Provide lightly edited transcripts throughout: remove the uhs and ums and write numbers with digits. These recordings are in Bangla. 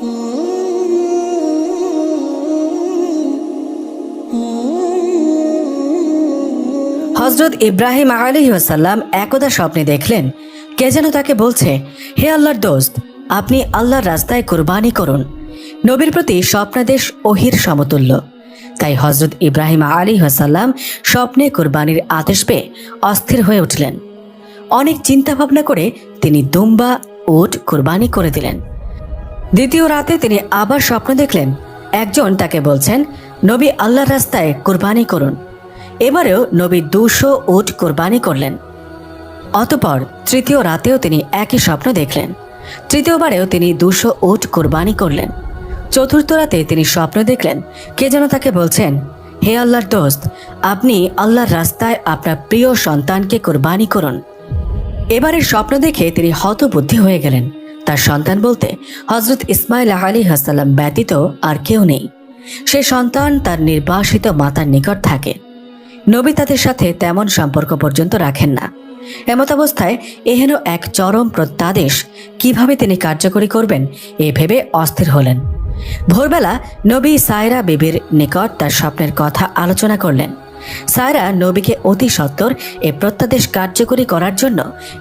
হযরত ইব্রাহিম আলাইহিস সালাম একদা স্বপ্নে দেখলেন কে যেন তাকে বলছে, হে আল্লাহর দোস্ত, আপনি আল্লাহর রাস্তায় কুরবানি করুন। নবীর প্রতি স্বপ্নাদেশ ওহির সমতুল্য। তাই হযরত ইব্রাহিম আলাইহিস সালাম স্বপ্নে কুরবানির আদেশ পেয়ে অস্থির হয়ে উঠলেন। অনেক চিন্তা ভাবনা করে তিনি দুম্বা উট কুরবানি করে দিলেন। দ্বিতীয় রাতে তিনি আবার স্বপ্ন দেখলেন একজন তাকে বলছেন, নবী আল্লাহর রাস্তায় কুরবানি করুন। এবারেও নবী 200 উট কুরবানি করলেন। অতঃপর তৃতীয় রাতেও তিনি একই স্বপ্ন দেখলেন। তৃতীয়বারেও তিনি 200 উট কুরবানি করলেন। চতুর্থ রাতে তিনি স্বপ্ন দেখলেন কে যেন তাকে বলছেন, হে আল্লাহর দোস্ত, আপনি আল্লাহর রাস্তায় আপনার প্রিয় সন্তানকে কুরবানি করুন। এবারের স্বপ্ন দেখে তিনি হতবুদ্ধি হয়ে গেলেন। তার সন্তান বলতে হযরত ইসমাইল আলাইহিস সালাম ব্যতীত আর কেউ নেই। সে সন্তান তার নির্বাসিত মাতার নিকট থাকে। নবী তাদের সাথে তেমন সম্পর্ক পর্যন্ত রাখেন না। এমতাবস্থায় এহেন এক চরম প্রত্যাদেশ কিভাবে তিনি কার্যকরী করবেন এ ভেবে অস্থির হলেন। ভোরবেলা নবী সায়রা বিবির নিকট তার স্বপ্নের কথা আলোচনা করলেন। সায়রা নবীকে অতি সত্বর এ প্রত্যাদেশ কার্যকরী করার জন্য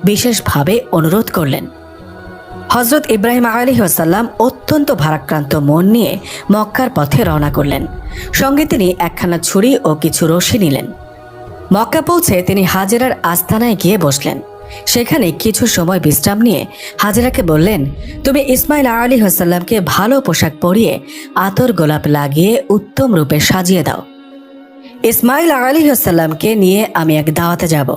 বিশেষভাবে অনুরোধ করলেন। হযরত ইব্রাহিম আলাইহিস সালাম অত্যন্ত ভারাক্রান্ত মন নিয়ে মক্কার পথে রওনা করলেন। সঙ্গে তিনি একখানা ছুরি ও কিছু রশি নিলেন। মক্কা পৌঁছে তিনি হাজেরার আস্তানায় গিয়ে বসলেন। সেখানে কিছু সময় বিশ্রাম নিয়ে হাজেরাকে বললেন, তুমি ইসমাইল আলাইহিস সালামকে ভালো পোশাক পরিয়ে আতর গোলাপ লাগিয়ে উত্তম রূপে সাজিয়ে দাও। ইসমাইল আলাইহিস সালামকে নিয়ে আমি এক দাওয়াতে যাব।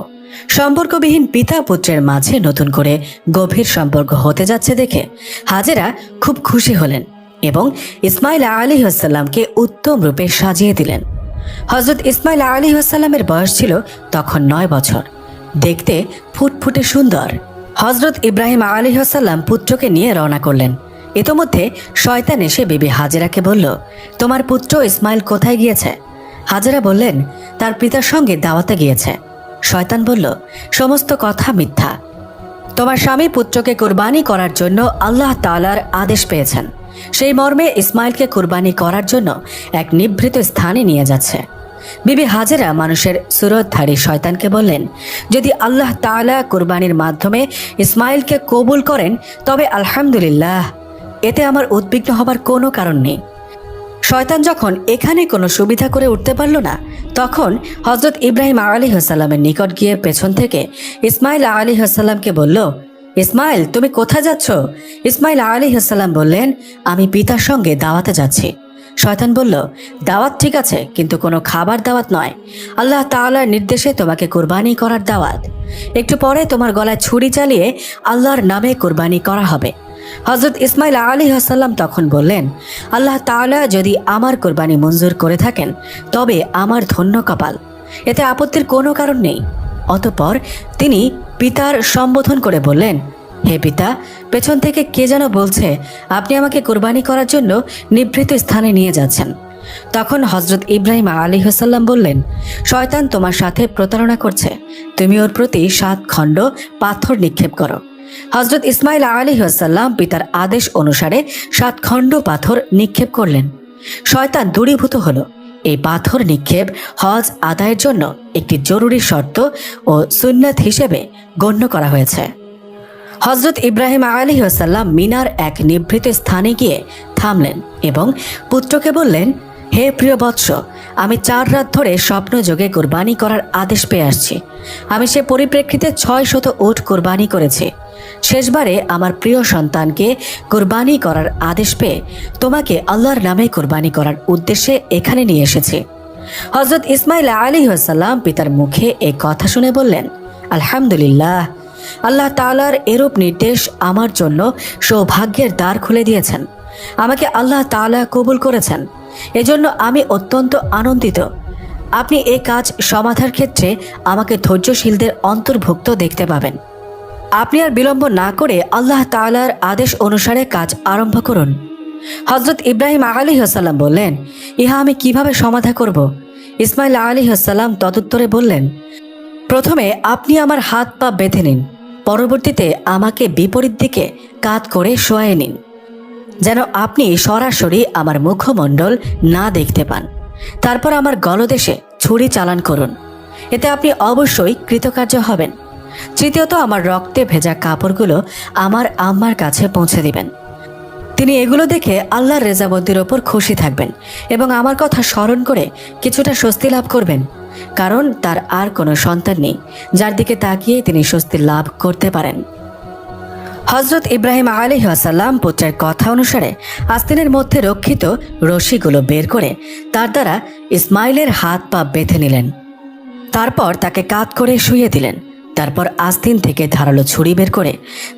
সম্পর্কবিহীন পিতা পুত্রের মাঝে নতুন করে গভীর সম্পর্ক হতে যাচ্ছে দেখে হাজেরা খুব খুশি হলেন এবং ইসমাইল আলাইহিস সালামকে উত্তম রূপে সাজিয়ে দিলেন। হযরত ইসমাইল আলাইহিস সালামের বয়স ছিল তখন 9 বছর। দেখতে ফুটফুটে সুন্দর। হযরত ইব্রাহিম আলাইহিস সালাম পুত্রকে নিয়ে রওনা করলেন। ইতোমধ্যে শয়তান এসে বিবি হাজেরাকে বলল, তোমার পুত্র ইসমাইল কোথায় গিয়েছে? হাজেরা বললেন, তার পিতার সঙ্গে দাওয়াতে গিয়েছে। শয়তান বলল, সমস্ত কথা মিথ্যা। তোমার স্বামী পুত্রকে কুরবানি করার জন্য আল্লাহ তাআলার আদেশ পেয়েছেন। সেই মর্মে ইসমাইলকে কুরবানি করার জন্য এক নিভৃত স্থানে নিয়ে যাচ্ছে। বিবি হাজেরা মানুষের সুরতধারী শয়তানকে বললেন, যদি আল্লাহ তাআলা কুরবানির মাধ্যমে ইসমাইলকে কবুল করেন তবে আলহামদুলিল্লাহ, এতে আমার উদ্বিগ্ন হবার কোনো কারণ নেই। শয়তান যখন এখানে কোনো সুবিধা করে উঠতে পারল না, তখন হযরত ইব্রাহিম আলাইহিস সালামের নিকট গিয়ে পেছন থেকে ইসমাইল আলাইহিস সালামকে বলল, ইসমাইল তুমি কোথায় যাচ্ছ? ইসমাইল আলাইহিস সালাম বললেন, আমি পিতার সঙ্গে দাওয়াতে যাচ্ছি। শয়তান বলল, দাওয়াত ঠিক আছে, কিন্তু কোনো খাবার দাওয়াত নয়। আল্লাহ তাআলার নির্দেশে তোমাকে কুরবানি করার দাওয়াত। একটু পরে তোমার গলায় ছুরি চালিয়ে আল্লাহর নামে কুরবানি করা হবে। হযরত ইসমাইল আলাইহিস সালাম তখন বললেন, আল্লাহ তাআলা যদি আমার কুরবানি মঞ্জুর করে থাকেন তবে আমার ধন্য কপাল, এতে আপত্তির কোনো কারণ নেই। অতঃপর তিনি পিতার সম্বোধন করে বললেন, হে পিতা, পেছন থেকে কে যেন বলছে আপনি আমাকে কুরবানি করার জন্য নিভৃত স্থানে নিয়ে যাচ্ছেন। তখন হযরত ইব্রাহিম আলাইহিস সালাম বললেন, শয়তান তোমার সাথে প্রতারণা করছে, তুমি ওর প্রতি 7 খণ্ড পাথর নিক্ষেপ করো। হযরত ইসমাইল আলাইহিস সালাম পিতার আদেশ অনুসারে 7 খণ্ড পাথর নিক্ষেপ করলেন। শয়তান দূরীভূত হলো। এই পাথর নিক্ষেপ হজ আদায়ের জন্য একটি জরুরি শর্ত ও সুন্নাত হিসেবে গণ্য করা হয়েছে। হযরত ইব্রাহিম আলাইহিস সালাম মিনার এক নিভৃত স্থানে গিয়ে থামলেন এবং পুত্রকে বললেন, হে প্রিয় বৎস, আমি 4 রাত ধরে স্বপ্নযোগে কুরবানি করার আদেশ পেয়ে আসছি। আমি সে পরিপ্রেক্ষিতে 600 উট কুরবানি করেছি। শেষবারে আমার প্রিয় সন্তানকে কুরবানি করার আদেশ পেয়ে তোমাকে আল্লাহর নামে কুরবানি করার উদ্দেশ্যে এখানে নিয়ে এসেছি। হযরত ইসমাইল আলাইহিস সালাম পিতার মুখে এই কথা শুনে বললেন, আলহামদুলিল্লাহ, আল্লাহ তাআলার এরূপ নির্দেশ আমার জন্য সৌভাগ্যের দ্বার খুলে দিয়েছেন। আমাকে আল্লাহ তাআলা কবুল করেছেন, এজন্য আমি অত্যন্ত আনন্দিত। আপনি এই কাজ সমাধার ক্ষেত্রে আমাকে ধৈর্যশীলদের অন্তর্ভুক্ত দেখতে পাবেন। আপনি আর বিলম্ব না করে আল্লাহ তাআলার আদেশ অনুসারে কাজ আরম্ভ করুন। হযরত ইব্রাহিম আলাইহিস সালাম বললেন, ইহা আমি কিভাবে সমাধা করব? ইসমাইল আলাইহিস সালাম তদুত্তরে বললেন, প্রথমে আপনি আমার হাত পা বেঁধে নিন, পরবর্তীতে আমাকে বিপরীত দিকে কাত করে শোয়ায়ে নিন। যেন আপনি সরাসরি আমার মুখমণ্ডল না দেখতে পান। তারপর আমার গলদেশে ছুরি চালান করুন, এতে আপনি অবশ্যই কৃতকার্য হবেন। তৃতীয়ত, আমার রক্তে ভেজা কাপড়গুলো আমার আম্মার কাছে পৌঁছে দিবেন। তিনি এগুলো দেখে আল্লাহর রেজামন্দির ওপর খুশি থাকবেন এবং আমার কথা স্মরণ করে কিছুটা স্বস্তি লাভ করবেন, কারণ তার আর কোনো সন্তান নেই যার দিকে তাকিয়ে তিনি স্বস্তি লাভ করতে পারেন। হজরত ইব্রাহিম আলাইহিসসালাম পুত্রের কথা অনুসারে আস্তিনের মধ্যে রক্ষিত রশিগুলো বের করে তার দ্বারা ইসমাইলের হাত পা বেঁধে নিলেন। তারপর তাকে কাত করে শুইয়ে দিলেন। তারপর আস্তিন থেকে ধারালো ছুরি বের করে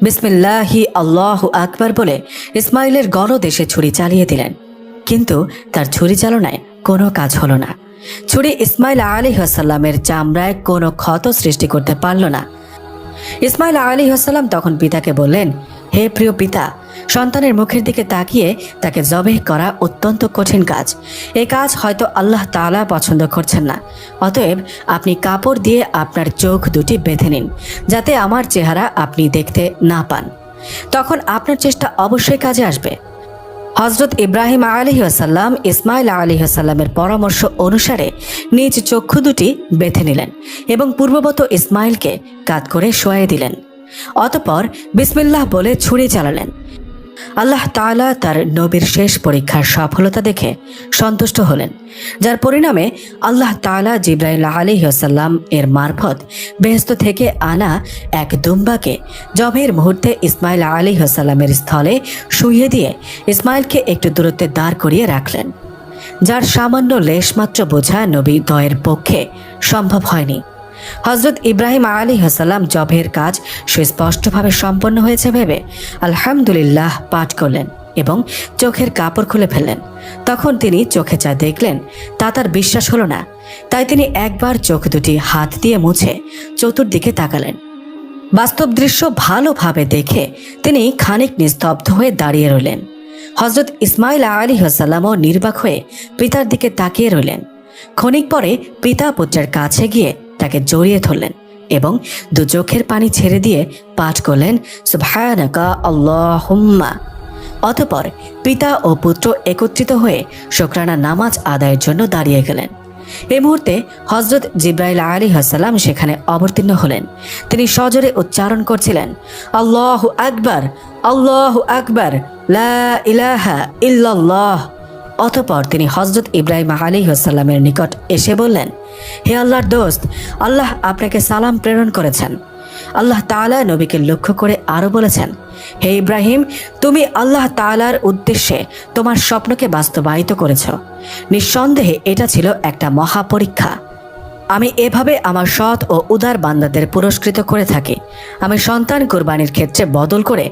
বিসমিল্লাহি আল্লাহু আকবার বলে ইসমাইলের গলদেশে ছুরি চালিয়ে দিলেন। কিন্তু তার ছুরি চালনায় কোনো কাজ হলো না। ছুরি ইসমাইল আলাইহিসসালামের চামড়ায় কোনো ক্ষত সৃষ্টি করতে পারল না। ইসমাইল আলাইহিসসালাম তখন পিতাকে বললেন, হে প্রিয় পিতা, সন্তানের মুখের দিকে তাকিয়ে তাকে জবেহ করা অত্যন্ত কঠিন কাজ। এই কাজ হয়তো আল্লাহ তাআলা পছন্দ করছেন না। অতএব আপনি কাপড় দিয়ে আপনার চোখ দুটি বেঁধে নিন, যাতে আমার চেহারা আপনি দেখতে না পান। তখন আপনার চেষ্টা অবশ্যই কাজে আসবে। হজরত ইব্রাহিম আলাইহিসসালাম ইসমাইল আলাইহিসসালামের পরামর্শ অনুসারে নিজ চক্ষু দুটি বেঁধে নিলেন এবং পূর্ববৎ ইসমাইলকে কাত করে শোয়াই দিলেন। অতঃপর বিসমিল্লাহ বলে ছুরি চালালেন। আল্লাহ তাআলা তার নবীর শেষ পরীক্ষার সফলতা দেখে সন্তুষ্ট হলেন, যার পরিণামে আল্লাহ তাআলা জিবরাইল আলাইহিসসালাম এর মারফত বেহেশত থেকে আনা এক দুম্বাকে জবের মুহূর্তে ইসমাইল আলাইহিসসালামের স্থলে শুইয়ে দিয়ে ইসমাইলকে একটু দূরত্বে দাঁড় করিয়ে রাখলেন, যার সামান্য লেশমাত্র বোঝা নবী দ্বয়ের পক্ষে সম্ভব হয়নি। হজরত ইব্রাহিম আলাইহিসসালাম জবের কাজ সুস্পষ্টভাবে সম্পন্ন হয়েছে ভেবে আলহামদুলিল্লাহ পাঠ করলেন এবং চোখের কাপড় খুলে ফেললেন। তখন তিনি চোখে যা দেখলেন তা তার বিশ্বাস হলো না। তাই তিনি একবার চোখ দুটি হাত দিয়ে মুছে চতুর্দিকে তাকালেন। বাস্তব দৃশ্য ভালোভাবে দেখে তিনি খানিক নিস্তব্ধ হয়ে দাঁড়িয়ে রইলেন। হজরত ইসমাইল আলাইহিসসালামও নির্বাক হয়ে পিতার দিকে তাকিয়ে রইলেন। ক্ষণিক পরে পিতা পুত্রের কাছে গিয়ে তাকে জড়িয়ে ধরলেন এবং দু চোখের পানি ছেড়ে দিয়ে পাঠ করলেন সুবহানাকা আল্লাহুম্মা। অতঃপর পিতা ও পুত্র একত্রিত হয়ে শুকরানা নামাজ আদায়ের জন্য দাঁড়িয়ে গেলেন। এই মুহূর্তে হজরত জিবরাইল আলাইহিসসালাম সেখানে অবতীর্ণ হলেন। তিনি সজোরে উচ্চারণ করছিলেন, আল্লাহু আকবার, আল্লাহু আকবার, লা ইলাহা ইল্লাল্লাহ। অতঃপর তিনি হজরত ইব্রাহিম আলাইহিসসালামের নিকট এসে বললেন, হে আল্লাহর দোস্ত, আল্লাহ আপনাকে সালাম প্রেরণ করেছেন। আল্লাহ তাআলা নবীকে লক্ষ্য করে আরো বলেছেন, হে ইব্রাহিম, তুমি আল্লাহ তাআলার উদ্দেশ্যে তোমার স্বপ্নকে বাস্তবায়িত করেছ। নিঃসন্দেহে এটা ছিল একটা মহা পরীক্ষা। আমি এভাবে আমার সৎ ও উদার বান্দাদের পুরস্কৃত করে থাকি। আমি সন্তান কুরবানির ক্ষেত্রে বদল করে